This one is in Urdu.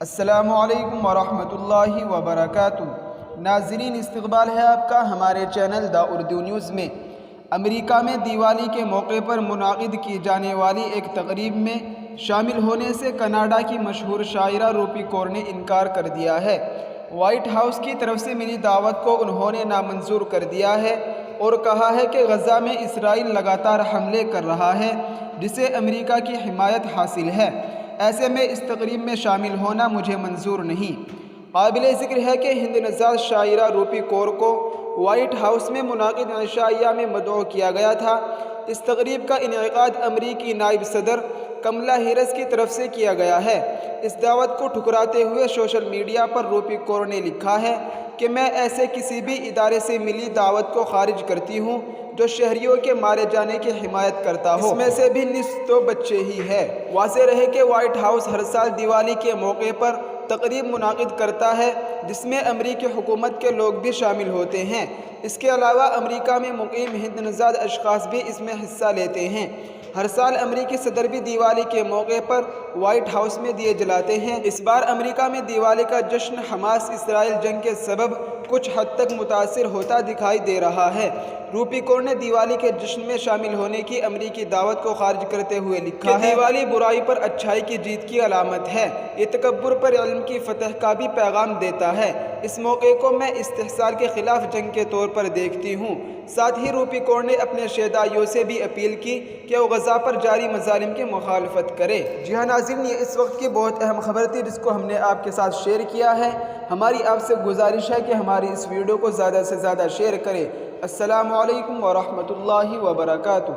السلام علیکم ورحمۃ اللہ وبرکاتہ۔ ناظرین، استقبال ہے آپ کا ہمارے چینل دا اردو نیوز میں۔ امریکہ میں دیوالی کے موقع پر منعقد کی جانے والی ایک تقریب میں شامل ہونے سے کینیڈا کی مشہور شاعرہ روپی کور نے انکار کر دیا ہے۔ وائٹ ہاؤس کی طرف سے ملی دعوت کو انہوں نے نامنظور کر دیا ہے اور کہا ہے کہ غزہ میں اسرائیل لگاتار حملے کر رہا ہے، جسے امریکہ کی حمایت حاصل ہے۔ ایسے میں اس تقریب میں شامل ہونا مجھے منظور نہیں۔ قابل ذکر ہے کہ ہند نژاد شاعرہ روپی کور کو وائٹ ہاؤس میں منعقد عشائیہ میں مدعو کیا گیا تھا۔ اس تقریب کا انعقاد امریکی نائب صدر کملا ہیرس کی طرف سے کیا گیا ہے۔ اس دعوت کو ٹھکراتے ہوئے سوشل میڈیا پر روپی کور نے لکھا ہے کہ میں ایسے کسی بھی ادارے سے ملی دعوت کو خارج کرتی ہوں جو شہریوں کے مارے جانے کی حمایت کرتا ہو، اس میں سے بھی نصف تو بچے ہی ہے۔ واضح رہے کہ وائٹ ہاؤس ہر سال دیوالی کے موقع پر تقریب منعقد کرتا ہے جس میں امریکی حکومت کے لوگ بھی شامل ہوتے ہیں۔ اس کے علاوہ امریکہ میں مقیم ہند نژاد اشخاص بھی اس میں حصہ لیتے ہیں۔ ہر سال امریکی صدر بھی دیوالی کے موقع پر وائٹ ہاؤس میں دیے جلاتے ہیں۔ اس بار امریکہ میں دیوالی کا جشن حماس اسرائیل جنگ کے سبب کچھ حد تک متاثر ہوتا دکھائی دے رہا ہے۔ روپی کور نے دیوالی کے جشن میں شامل ہونے کی امریکی دعوت کو خارج کرتے ہوئے لکھا ہے کہ دیوالی برائی پر اچھائی کی جیت کی علامت ہے، یہ تکبر پر علم کی فتح کا بھی پیغام دیتا ہے۔ اس موقع کو میں استحصال کے خلاف جنگ کے طور پر دیکھتی ہوں۔ ساتھ ہی روپی کور نے اپنے شیدائیوں سے بھی اپیل کی کہ وہ غزہ پر جاری مظالم کی مخالفت کرے۔ جی ہاں ناظرین، یہ اس وقت کی بہت اہم خبر تھی جس کو ہم نے آپ کے ساتھ شیئر کیا ہے۔ ہماری آپ سے گزارش ہے کہ ہماری اس ویڈیو کو زیادہ سے زیادہ شیئر کریں۔ السلام علیکم ورحمۃ اللہ وبرکاتہ۔